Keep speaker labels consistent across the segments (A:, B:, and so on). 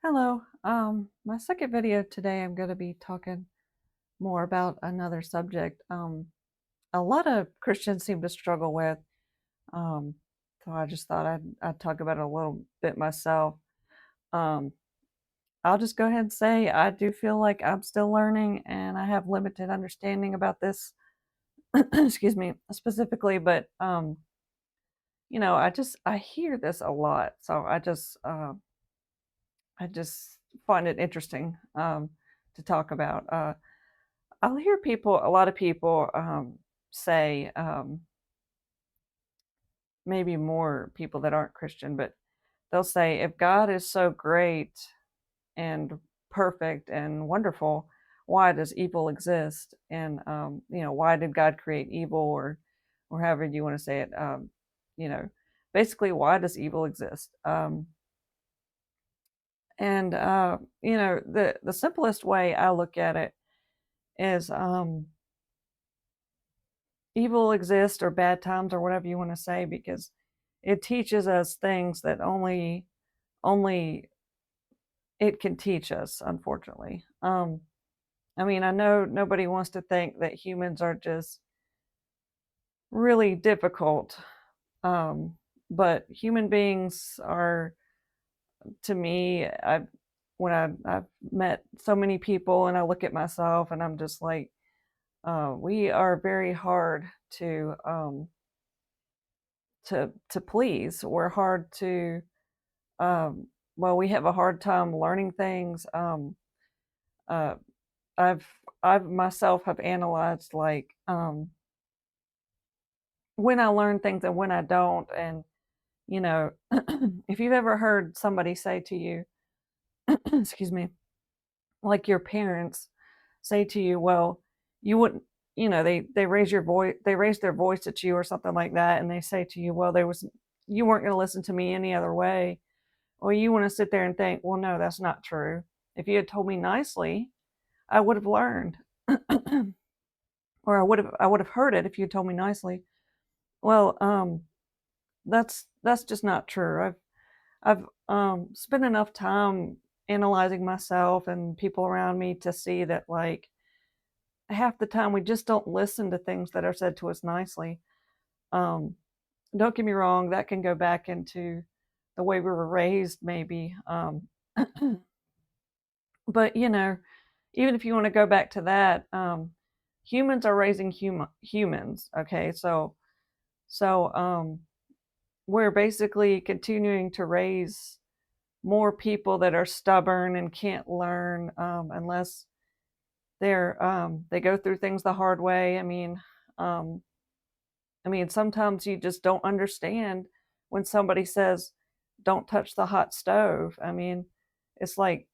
A: Hello. My second video today, I'm going to be talking more about another subject. A lot of Christians seem to struggle with. Um, so I just thought I'd talk about it a little bit myself. Um, I'll just go ahead and say I do feel like I'm still learning and I have limited understanding about this. Excuse me, specifically, but I hear this a lot, so I just find it interesting to talk about. I'll hear a lot of people say, maybe more people that aren't Christian, but they'll say, if God is so great and perfect and wonderful, why does evil exist? And why did God create evil, or however you want to say it? You know, basically, why does evil exist? And the simplest way I look at it is evil exists, or bad times, or whatever you want to say, because it teaches us things that only it can teach us, unfortunately. I mean, I know nobody wants to think that humans are just really difficult, um, but human beings are, to me, I've met so many people and I look at myself and I'm just like, we are very hard to please. We're hard to um, we have a hard time learning things. Uh, I've I've myself have analyzed, like, when I learn things and when I don't, and you know, if you've ever heard somebody say to you, excuse me, like your parents say to you, well, you wouldn't, they raise their voice at you or something like that, and they say to you, well, you weren't going to listen to me any other way. Well, you want to sit there and think, well, no, that's not true. If you had told me nicely, I would have learned, or I would have heard it if you told me nicely. Well, that's just not true. I've spent enough time analyzing myself and people around me to see that, like, half the time we just don't listen to things that are said to us nicely. Um, don't get me wrong, that can go back into the way we were raised, maybe. But even if you want to go back to that, humans are raising humans. Okay, so we're basically continuing to raise more people that are stubborn and can't learn, unless they go through things the hard way. Um, sometimes you just don't understand when somebody says, "Don't touch the hot stove." It's like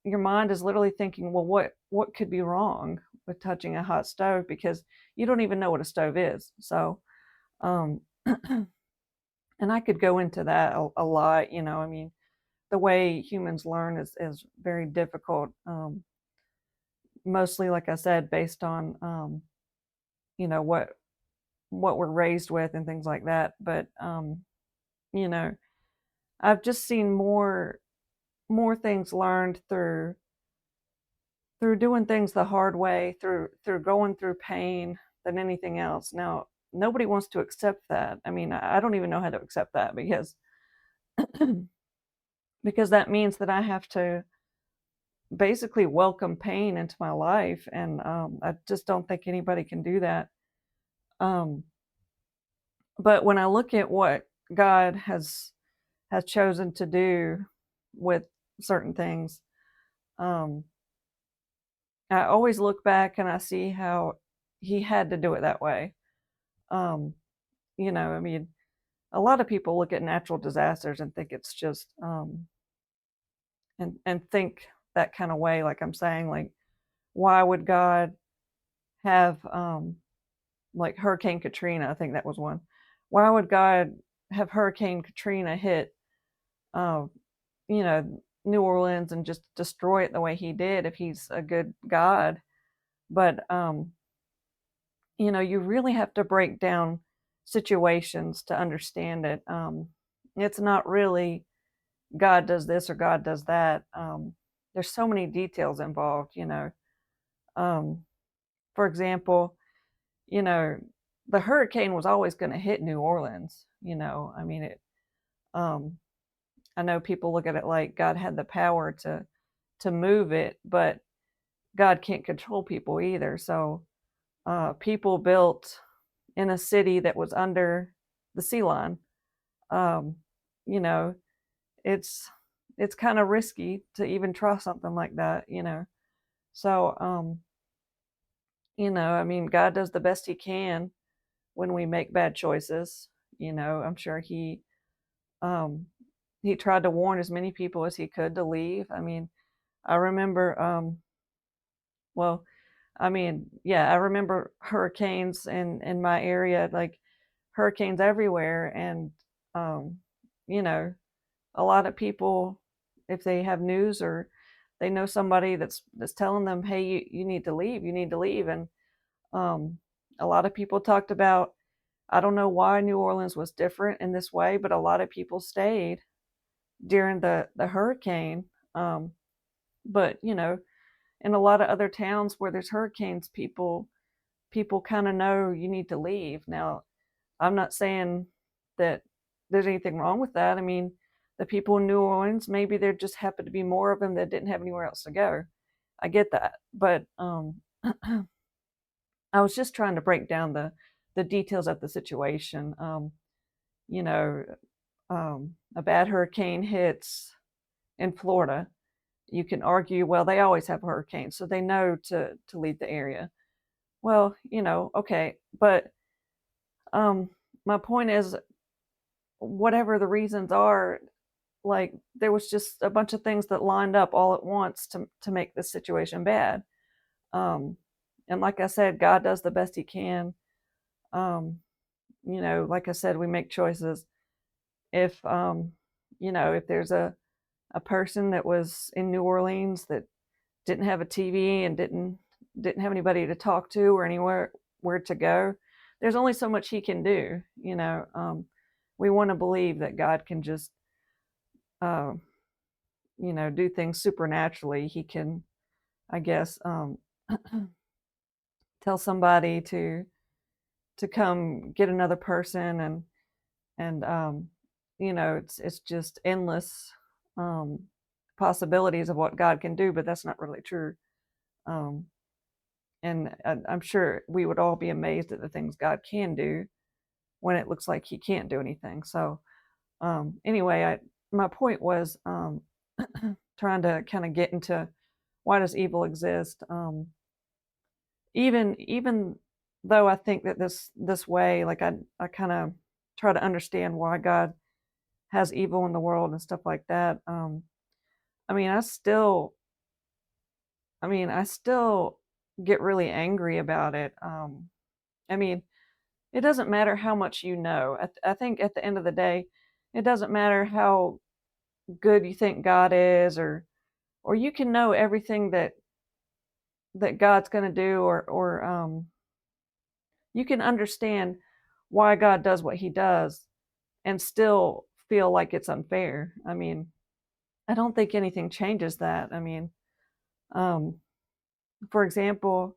A: your mind is literally thinking, well, what could be wrong with touching a hot stove, because you don't even know what a stove is. So, um, and I could go into that a lot. The way humans learn is very difficult. Mostly, like I said, based on you know what what we're raised with and things like that. But you know, I've just seen more things learned through doing things the hard way, through going through pain, than anything else. Now, nobody wants to accept that. I don't even know how to accept that, because that means that I have to basically welcome pain into my life, and I just don't think anybody can do that. Um, but when I look at what God has chosen to do with certain things, um, I always look back and I see how He had to do it that way. Um, a lot of people look at natural disasters and think it's just and think that kind of way, like I'm saying, like, why would God have like Hurricane Katrina? I think that was one. Why would God have Hurricane Katrina hit uh, you know New Orleans and just destroy it the way he did, if he's a good God? But you really have to break down situations to understand it. It's not really God does this or God does that. There's so many details involved, Um, for example, you know, the hurricane was always going to hit New Orleans. I mean, um, I know people look at it like God had the power to move it, but God can't control people either. So people built in a city that was under the sea line. Um, you know, it's it's kind of risky to even try something like that. So I mean, God does the best He can when we make bad choices. I'm sure um, He tried to warn as many people as He could to leave. I mean, I remember, well, I mean, yeah, I remember hurricanes in my area, like hurricanes everywhere, and um, you know, a lot of people, if they have news or they know somebody that's telling them, hey, you need to leave, you need to leave, and um, a lot of people talked about. I don't know why New Orleans was different in this way, but a lot of people stayed during the hurricane. Um, but in a lot of other towns where there's hurricanes, people kind of know you need to leave. Now, I'm not saying that there's anything wrong with that. I mean, the people in New Orleans, maybe there just happened to be more of them that didn't have anywhere else to go. I get that, but I was just trying to break down the details of the situation. You know, a bad hurricane hits in Florida. You can argue, well, they always have hurricanes, so they know to leave the area. Well, okay, but um, my point is, whatever the reasons are, like there was just a bunch of things that lined up all at once to make this situation bad. Um, and like I said, God does the best He can. Um, like I said, we make choices. If if there's a person that was in New Orleans that didn't have a TV and didn't have anybody to talk to or anywhere where to go, there's only so much He can do. We want to believe that God can just uh, do things supernaturally. He can, I guess, tell somebody to come get another person, and it's just endless um, possibilities of what God can do, but that's not really true. Um, and I'm sure we would all be amazed at the things God can do when it looks like He can't do anything. So anyway, my point was trying to kind of get into why does evil exist. Even though I think that this way, like I kind of try to understand why God has evil in the world and stuff like that. I mean, I still get really angry about it. I mean, it doesn't matter how much you know. I think at the end of the day, it doesn't matter how good you think God is, or you can know everything that God's going to do, or you can understand why God does what He does and still feel like it's unfair. I mean, I don't think anything changes that. I mean, um, for example,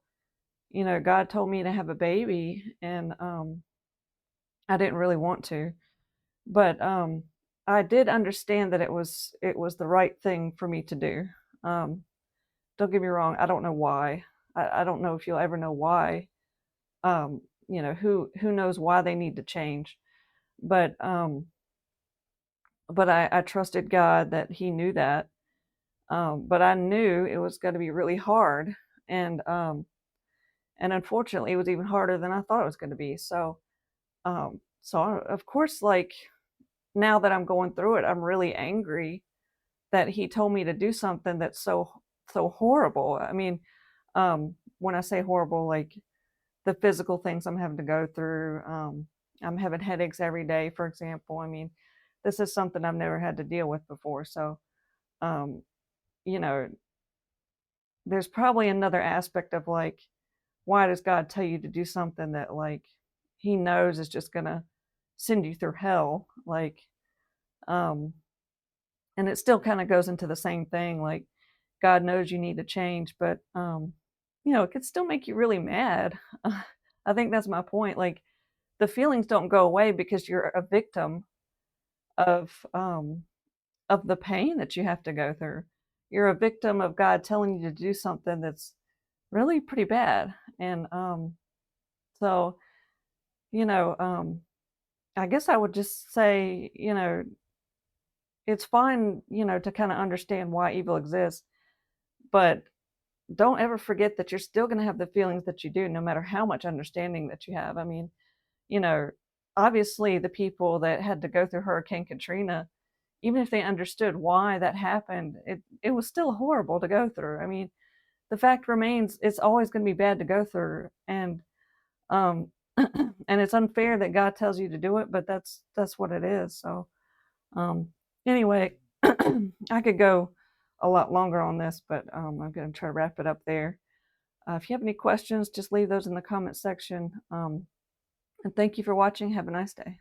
A: God told me to have a baby, and I didn't really want to, but I did understand that it was the right thing for me to do. Um, don't get me wrong, I don't know why. I don't know if you'll ever know why. Who knows why they need to change, but I trusted God that He knew that. But I knew it was going to be really hard, and unfortunately, it was even harder than I thought it was going to be. Of course, like now that I'm going through it, I'm really angry that He told me to do something that's so horrible. I mean, when I say horrible, like the physical things I'm having to go through. I'm having headaches every day, for example. I mean, this is something I've never had to deal with before. So, um, you know, there's probably another aspect of like, why does God tell you to do something that like He knows is just gonna send you through hell? Like, um, And it still kind of goes into the same thing, like God knows you need to change, but it could still make you really mad. I think that's my point. Like the feelings don't go away because you're a victim of the pain that you have to go through. You're a victim of God telling you to do something that's really pretty bad. And so, you know, I guess I would just say, it's fine, to kind of understand why evil exists, but don't ever forget that you're still going to have the feelings that you do, no matter how much understanding that you have. I mean, you know, obviously the people that had to go through Hurricane Katrina, even if they understood why that happened, it was still horrible to go through. I mean, the fact remains it's always going to be bad to go through, and um and it's unfair that God tells you to do it, but that's what it is. So um anyway, I could go a lot longer on this, but I'm going to try to wrap it up there. If you have any questions, just leave those in the comment section. And thank you for watching. Have a nice day.